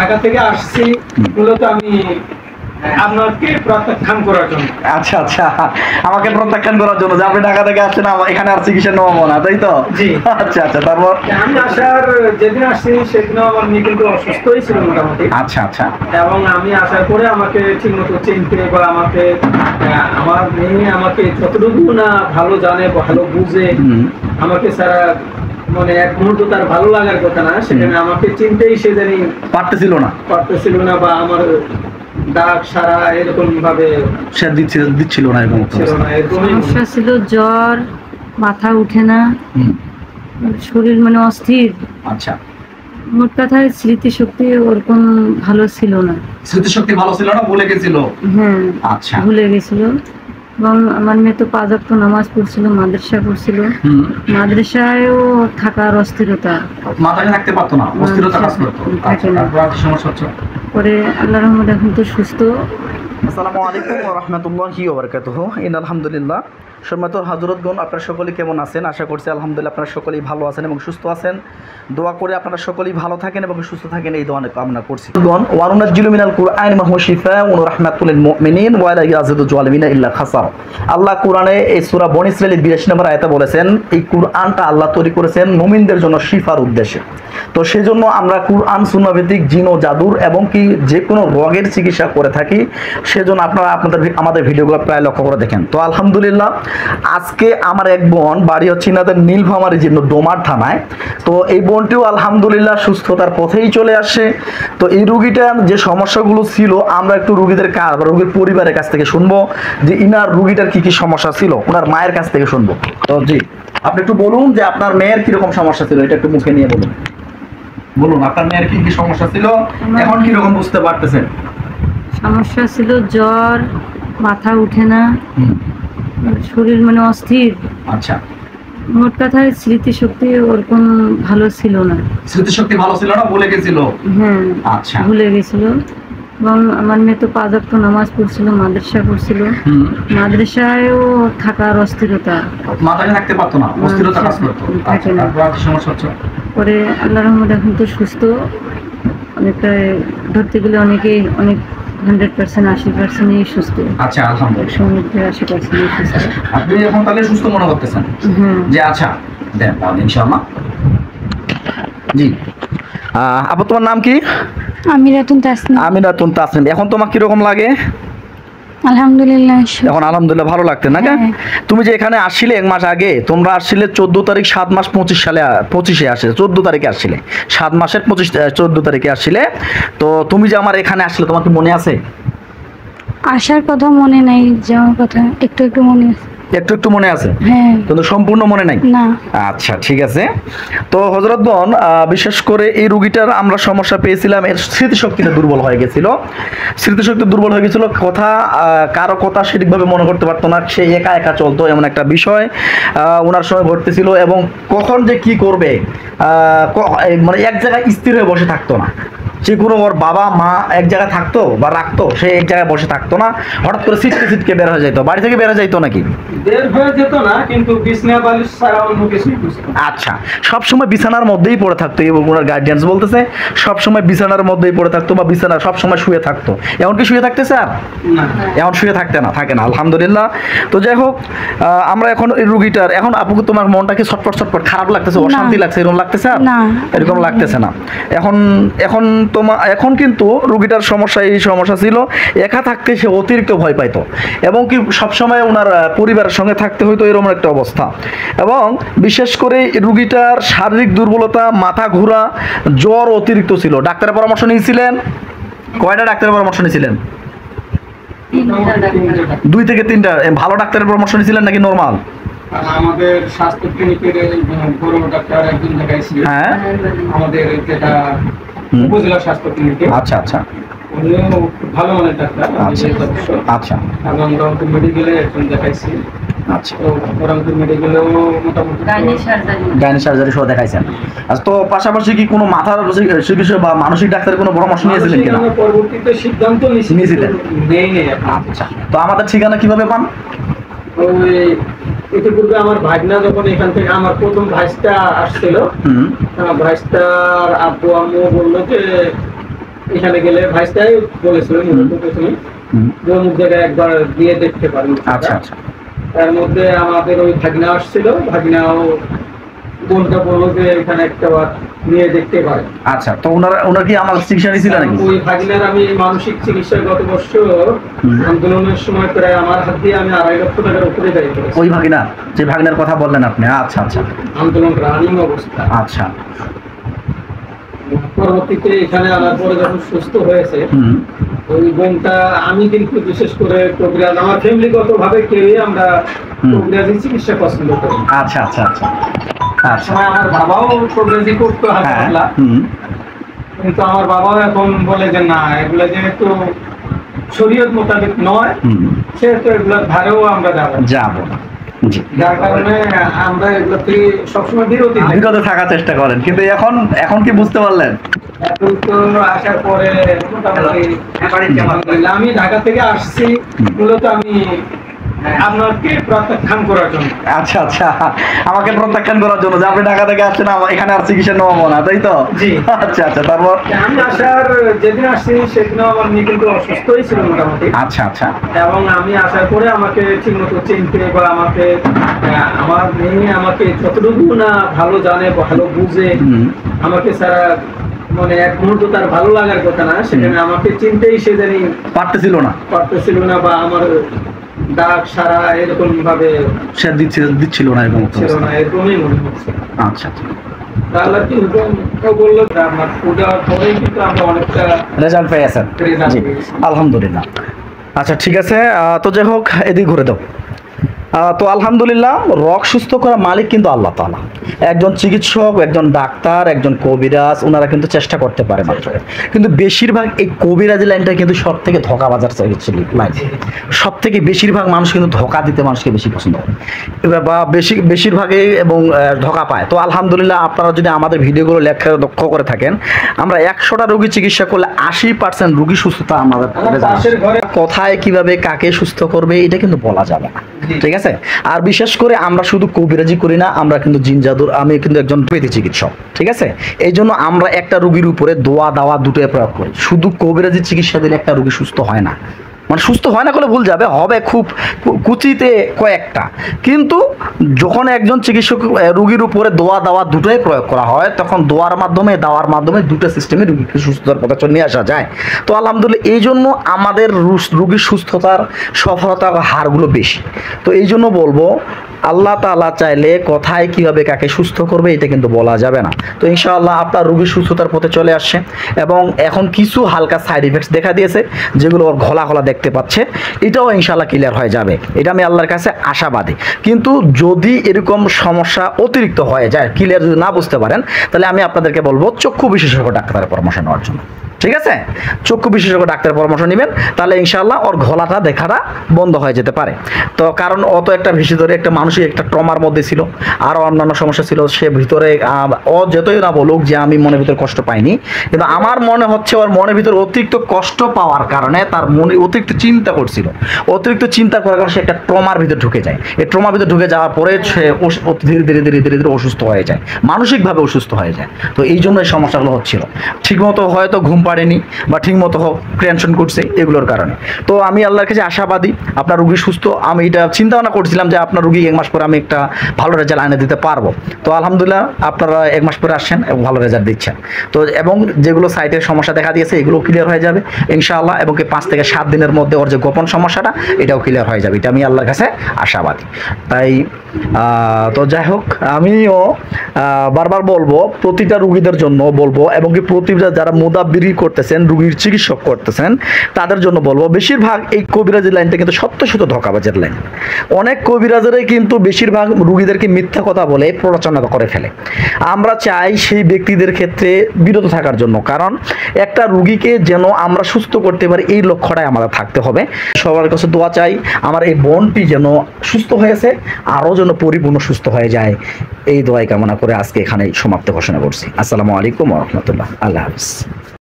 ঢাকা থেকে আসছি মূলত আমি আপনাকে প্রত্যাখ্যান করার জন্য। আচ্ছা আচ্ছা, আমাকে প্রত্যাখ্যান করার জন্য যে আপনি ঢাকা থেকে আসছেন এখানে আর চিকিৎসা নেওয়া না, তাই তো? জি। আচ্ছা আচ্ছা, তারপর? আমি আসার যেদিন আসছি সেদিনও আমার মেয়ে কিন্তু অসুস্থই ছিল মোটামুটি। আচ্ছা আচ্ছা। এবং আমি আসার পরে আমাকে ঠিক মতো চিনতে বা আমাকে আমার মেয়ে আমাকে যতটুকু না ভালো জানে ভালো বুঝে আমাকে সারা মানে এক মুহূর্ত তার ভালো লাগার কথা না, সেখানে আমাকে চিনতেই সে জানি পারতেছিল না বা আমার ডাক সারা এরকম ভাবে সে দিচ্ছিল না, সমস্যা ছিল জ্বর, মাথা উঠে না, শরীর মানে অস্থির। আচ্ছা, মোট কথায় স্মৃতিশক্তি ওরকম ভালো ছিল না। স্মৃতিশক্তি ভালো ছিল না, ভুলে গেছিল। হ্যাঁ, আচ্ছা, ভুলে গেছিল। এবং আমার মেয়ে তো 5 ওয়াক্ত নামাজ পড়ছিল, মাদ্রাসা পড়ছিল, মাদ্রাসায়ও থাকার অস্থিরতা, মাথায় থাকতে পারতো না, অস্থিরতা কাজ করতো। পরে আল্লাহর রহমতে এখন তো সুস্থ। আসসালামু আলাইকুম ওয়া রাহমাতুল্লাহি ওয়া বারাকাতুহু। আলহামদুলিল্লাহ। সম্মানিত হযরতগণ, আপনারা সকলেই কেমন আছেন? আশা করছি আলহামদুলিল্লাহ আপনারা সকলেই ভালো আছেন এবং সুস্থ আছেন। দোয়া করে আপনারা সকলেই ভালো থাকেন এবং সুস্থ থাকেন, এই দোয়া কামনা করছি। ওয়া নুনাজ্জিলু মিনাল কুরআনি মা হুয়া শিফাউন ওয়া রাহমাতুল লিল মুমিনিন ওয়া লা ইয়াজিদু যালিমিনা ইল্লা খাসার। আল্লাহ কোরআনে এই সূরা বনী ইসরাঈলের 82 নম্বর আয়াতে বলেছেন, এই কুরআনটা আল্লাহ তৈরি করেছেন মুমিনদের জন্য শিফার উদ্দেশ্যে। তো সেজন্য আমরা কুরআন সুন্নাহ ভিত্তিক জিন ও জাদুর এবং কি যে কোনো রোগের চিকিৎসা করে থাকি। সেজন্য আপনারা আমাদের ভিডিওগুলো প্রায় লক্ষ্য করে দেখেন। তো আলহামদুলিল্লাহ, আজকে আমার এক বোন বাড়ি হচ্ছে ইনাদের নীলফামারী জন্য ডোমার থানায়। তো এই বোনটিও আলহামদুলিল্লাহ সুস্থতার পথেই চলে আসছে। তো এই রুগীটার যে সমস্যাগুলো ছিল আমরা একটু রুগীর পরিবারের কাছ থেকে শুনবো যে ইনার রুগীটার কি কি সমস্যা ছিল, ওনার মায়ের কাছ থেকে শুনবো। তো জি, আপনি একটু বলুন যে আপনার মেয়ের কিরকম সমস্যা ছিল, এটা একটু মুখে নিয়ে বলুন আপনার মেয়ের কি কি সমস্যা ছিল, এখন কিরকম বুঝতে পারতেছেন? সমস্যা ছিল জ্বর, মাথা উঠে না, শরীর মানে অস্থির। আচ্ছা, মোট কথায় স্মৃতিশক্তি ওরকম ভালো ছিল না। স্মৃতিশক্তি ভালো ছিল না, ভুলে গেছিল। হ্যাঁ, আচ্ছা, ভুলে গেছিল। এবং আমার মেয়ে তো 5 ওয়াক্ত নামাজ পড়ছিল, মাদ্রাসা পড়ছিল, মাদ্রাসায়ও থাকার অস্থিরতা, মাথায় থাকতে পারতো না, অস্থিরতা কাজ করতো। পরে আল্লাহর রহমতে এখন তো সুস্থ। অনেকটা ধরতে গেলে অনেকেই অনেক 100% 80%ই সুস্থ। আচ্ছা, আলহামদুলিল্লাহ 80%ই সুস্থ। আপনি এখন তাহলে সুস্থ মনে করতেছেন? যে আচ্ছা দেন ইনশাআল্লাহ। জি, আপু তোমার নাম কি? আমিরাতুন তাসনিম। এখন তোমার কিরকম লাগে? আলহামদুলিল্লাহ। এখন আলহামদুলিল্লাহ ভালো লাগতে না? তুমি যে এখানে আসছিলে 1 মাস আগে, তোমরা আসছিলে 14 তারিখ 7 মাস 25 সালে 25-এ আসলে 14 তারিখে আসছিলে, 7 মাসের 14 তারিখে আসছিলে। তো তুমি যে আমার এখানে আসলে, তোমার কি মনে আছে? আসার কথা মনে নাই, যাওয়ার কথা একটু একটু মনে আছে। একটু মনে আছে, হ্যাঁ, কিন্তু সম্পূর্ণ মনে নাই না। আচ্ছা, ঠিক আছে। তো হযরতগণ, বিশেষ করে এই রোগীটার আমরা সমস্যা পেয়েছিলাম, এর স্মৃতিশক্তিটা দুর্বল হয়ে গেছিল। কথা কারো কথা সঠিকভাবে মনে করতে পারতো না, সে একা একা চলতো, এমন একটা বিষয় ওনার সময় ঘটতেছিল। এবং কখন যে কি করবে মানে এক জায়গায় স্থির হয়ে বসে থাকতো না। যে কোনো ওর বাবা মা এক জায়গায় থাকতো বা রাখতো, সে এক জায়গায় বসে থাকতো না, হঠাৎ করে ছিটকে বের হয়ে যাইতো। বাড়ি থেকে বের হয়ে যাইতো নাকি? বের হয়ে যেত না, কিন্তু বিছনা বালিশ ছাড়া অন্য কিছুই বুঝতো। আচ্ছা, সবসময় বিছানার মধ্যেই পড়ে থাকতো। এই ওনার গার্ডিয়ান্স বলতেছে সবসময় বিছানার মধ্যেই পড়ে থাকতো বা বিছানা সবসময় শুয়ে থাকতো। এমন কি শুয়ে থাকতেছে? আর এখন শুয়ে থাকে না আলহামদুলিল্লাহ। তো যাই হোক, আমরা এখন এই রুগীটার, এখন আপুকে তোমার মনটাকে ছটফট খারাপ লাগতেছে, অশান্তি লাগছে, এরকম লাগতেছে? আর এরকম লাগতেছে না। এখন কিন্তু রুগীটার এই সমস্যা ছিল, একা থাকতে সে অতিরিক্ত ভয় পাইতো এবং কি সবসময় ওনার পরিবারের সঙ্গে থাকতে হইতো, এরকম একটা অবস্থা। এবং বিশেষ করে রুগীটার শারীরিক দুর্বলতা, মাথা ঘোরা, জ্বর অতিরিক্ত ছিল। ডাক্তারের পরামর্শ নিয়েছিলেন? কয়টা ডাক্তারের পরামর্শ নিয়েছিলেন? 2 থেকে 3টা। ভালো ডাক্তারের পরামর্শ নিয়েছিলেন নাকি নরমাল? আমাদের স্বাস্থ্য ক্লিনিকের বড় ডাক্তার একজন দেখাইছি। হ্যাঁ, আমাদের যেটা উপজেলা স্বাস্থ্য ক্লিনিকে। আচ্ছা আচ্ছা, উনিও ভালো মানের ডাক্তার। আচ্ছা, এবং রংপুর মেডিকেলে একজন দেখাইছি। আচ্ছা, তো রংপুর মেডিকেলেও মোটামুটি গাইনি সার্জারি সহ দেখাইছেন। আচ্ছা, তো পাশাপাশি কি কোনো মাথার চিকিৎসা বা মানসিক ডাক্তারের কোনো পরামর্শ নিয়েছিলেন কিনা? পরবর্তীতে সিদ্ধান্ত নিয়েছিলেন? নেই। আচ্ছা, তো আমাদের ঠিকানা কিভাবে পান? ওই ইতিপূর্বে আমার ভাগনা যখন এখান থেকে, আমার প্রথম ভাইসটা আসছিল, ভাইসটার আব্বু আম্মু বললো যে এখানে গেলে ভাইসটাই বলেছিল মূলত প্রথমে যে অমুক জায়গায় একবার দিয়ে দেখতে পারেন। আচ্ছা আচ্ছা। তার মধ্যে আমাদের ওই ভাগনা আসছিল, ভাগনাও বোনটা বললো যে এখানে একটা বার নিয়ে দেখতে পারে। আচ্ছা, তো ওনার কি আমার চিকিৎসা নিয়েছিল নাকি? ওই ভাগনার আমি মানসিক চিকিৎসা গত বছর আন্দোলনের সময় প্রায় আমার হাত দিয়ে আমি 2.5 লক্ষ টাকার উপরে ব্যয় করেছি। ওই ভাগিনা, যে ভাগনার কথা বললেন আপনি? আচ্ছা আচ্ছা। আন্দোলন রানিং অবস্থা। আচ্ছা। পরবর্তীতে এখানে আনার পরে যখন সুস্থ হয়েছে, ওই বোনটা আমি কিন্তু বিশেষ করে কবিরাজ, আমার ফ্যামিলিগত ভাবে কেউই আমরা কবিরাজি চিকিৎসা পছন্দ করি। আচ্ছা আচ্ছা আচ্ছা আচ্ছা। আমার বাবাও কবিরাজি করতো হালকা, কিন্তু আমার বাবাও এখন বলে যে না, এগুলো যেহেতু শরীয়ত মোতাবেক নয়, সেহেতু এগুলোর ধারেও আমরা যাবো না। যার কারণে আমরা এগুলো থেকে সবসময় বিরত থাকার চেষ্টা করেন। কিন্তু এখন কি বুঝতে পারলেন? এখন তো আসার পরে আমি ঢাকা থেকে আসছি মূলত আমি আপনাকে প্রত্যাখ্যান করার জন্য। আচ্ছা আচ্ছা, আমাকে প্রত্যাখ্যান করার জন্য যে আপনি ঢাকা থেকে আসছেন এখানে আর চিকিৎসা নেওয়া না, তাই তো? জি। আচ্ছা আচ্ছা। তারপর আমি আসার যেদিন আসছি সেদিনও আমার মেয়ে কিন্তু অসুস্থই ছিল মোটামুটি। আচ্ছা আচ্ছা। এবং আমি আসার পরে আমাকে ঠিক মতো চিনতে বা আমাকে আমার মেয়ে আমাকে যতটুকু না ভালো জানে, ভালো বুঝে, আমাকে সারা মানে এক মুহূর্ত তার ভালো লাগার কথা না, সেখানে আমাকে চিনতেই সে জানি পারতেছিল না বা আমার ডাক সারা এরকম ভাবে সে দিচ্ছিল না, এরকমই মনে হচ্ছে। আচ্ছা আচ্ছা। তাহলে কি বললো আপনার পূজার পরেই কিন্তু আমরা অনেকটা রেজাল্ট পেয়েছেন? আলহামদুলিল্লাহ। আচ্ছা ঠিক আছে, তো যাই হোক, এদিকে ঘুরে দাও। তো আলহামদুলিল্লাহ, রোগ সুস্থ করা মালিক কিন্তু আল্লাহ তাআলা। একজন চিকিৎসক, একজন ডাক্তার, একজন কবিরাজ, ওনারা কিন্তু চেষ্টা করতে পারে মাত্র, কিন্তু বেশিরভাগ এই কবিরাজি লাইনটা কিন্তু সব থেকে ধোঁকাবাজার লাইন। সব থেকে বেশিরভাগ মানুষ কিন্তু ধোঁকা দিতে মানুষকে বেশি পছন্দ করে বা বেশিরভাগে এবং ধোঁকা পায়। তো আলহামদুলিল্লাহ, আপনারা যদি আমাদের ভিডিওগুলো লক্ষ্য করে থাকেন, আমরা 100টা রোগী চিকিৎসা করলে 80% রোগী সুস্থতা আমাদের। কোথায় কিভাবে কাকে সুস্থ করবে এটা কিন্তু বলা যাবে না, ঠিক আছে? আর বিশেষ করে আমরা শুধু কবিরাজি করি না, আমরা কিন্তু জিন জাদুর, আমি কিন্তু একজন পেতি চিকিৎসক, ঠিক আছে? এই জন্য আমরা একটা রোগীর উপরে দোয়া দাওয়া দুটোই প্রয়োগ করি। শুধু কবিরাজি চিকিৎসা দিলে একটা রোগী সুস্থ হয় না, মানে সুস্থ হয় না বলে ভুল যাবে, হবে খুব কুচিতে কয়েকটা। কিন্তু যখন একজন চিকিৎসক রোগীর উপরে দোয়া দাওয়া দুটোই প্রয়োগ করা হয়, তখন দোয়ার মাধ্যমে দাওয়ার মাধ্যমে দুটো সিস্টেমে রোগীকে সুস্থতার পথে নিয়ে আসা যায়। তো আলহামদুলিল্লাহ, এই জন্য আমাদের রোগীর সুস্থতার সফলতার হারগুলো বেশি। তো এই জন্য বলবো, আল্লাহ তাআলা চাইলে কোথায় কিভাবে কাকে সুস্থ করবে এটা কিন্তু বলা যাবে না। তো ইনশাআল্লাহ আপনার রোগীর সুস্থতার পথে চলে আসছে, এবং এখন কিছু হালকা সাইড ইফেক্টস দেখা দিয়েছে, যেগুলো ওর ঘোলা দেখতে পাচ্ছে, এটাও ইনশাআল্লাহ ক্লিয়ার হয়ে যাবে, এটা আমি আল্লাহর কাছে আশাবাদী। কিন্তু যদি এরকম সমস্যা অতিরিক্ত হয়ে যায়, ক্লিয়ার যদি না বুঝতে পারেন, তাহলে আমি আপনাদেরকে বলবো চক্ষু বিশেষজ্ঞ ডাক্তারের পরামর্শ নেওয়ার জন্য, ঠিক আছে? চক্ষু বিশেষজ্ঞ ডাক্তারের পরামর্শ নেবেন, তাহলে ইনশাআল্লাহ ওর ঘোলাটা দেখাটা বন্ধ হয়ে যেতে পারে। তো কারণ অত একটা ভিতরে একটা মানুষই একটা ট্রমার মধ্যে ছিল, আরও অন্যান্য সমস্যা ছিল, সে ভিতরে ও যতই না বলুক যে আমি মনের ভিতরে কষ্ট পাইনি, কিন্তু আমার মনে হচ্ছে ওর মনের ভিতরে অতিরিক্ত কষ্ট পাওয়ার কারণে তার মনে অতিরিক্ত চিন্তা করছিল, অতিরিক্ত চিন্তা করার কারণে সে একটা ট্রমার ভিতরে ঢুকে যায়। এই ট্রমার ভিতরে ঢুকে যাওয়ার পরে সে ধীরে ধীরে ধীরে ধীরে ধীরে অসুস্থ হয়ে যায়, মানসিকভাবে অসুস্থ হয়ে যায়। তো এই জন্য এই সমস্যাগুলো হচ্ছিল। ঠিকমতো হয়তো ঘুম পাড়েনি বা ঠিকমতো টেনশন করছে, এগুলোর কারণে। তো আমি আল্লাহর কাছে আশাবাদী আপনার রোগী সুস্থ। আমি এটা চিন্তা ভাবনা করছিলাম যে আপনার রোগী 1 মাস পরে আমি একটা ভালো রেজাল্ট এনে দিতে পারবো। তো আলহামদুলিল্লাহ, আপনারা 1 মাস পরে আসছেন এবং ভালো রেজাল্ট দিচ্ছেন। তো এবং যেগুলো সাইটের সমস্যা দেখা দিয়েছে এগুলো ক্লিয়ার হয়ে যাবে ইনশাআল্লাহ, এবং 5 থেকে 7 দিনের মধ্যে ওর যে গোপন সমস্যাটা এটাও ক্লিয়ার হয়ে যাবে, এটা আমি আল্লাহর কাছে আশাবাদী। তাই তো যাই হোক, আমিও বারবার বলবো, প্রতিটা রোগীদের জন্য বলবো, এবং কি প্রতিটা যারা মুদাব্বিরি করতেছেন, রোগীর চিকিৎসক করতেছেন, তাদের জন্য বলবো, বেশিরভাগ এই কবিরাজি লাইনটা কিন্তু সত্য ধোঁকাবাজের লাইন। অনেক কবিরাজেরাই কিন্তু বেশিরভাগ রোগীদেরকে মিথ্যা কথা বলে প্ররোচনা করে ফেলে। আমরা চাই সেই ব্যক্তিদের ক্ষেত্রে বিরত থাকার জন্য, কারণ একটা রোগীকে যেন আমরা সুস্থ করতে পারি এই লক্ষ্যটাই আমাদের থাকতে হবে। সবার কাছে দোয়া চাই আমার এই বোনটি যেন সুস্থ হয়েছে, আরও যেন পরিপূর্ণ সুস্থ হয়ে যায়, এই দোয়াই কামনা করে আজকে এখানে সমাপ্ত ঘোষণা করছি। আসসালামু আলাইকুম ওয়া রাহমাতুল্লাহ। আল্লাহ হাফেজ।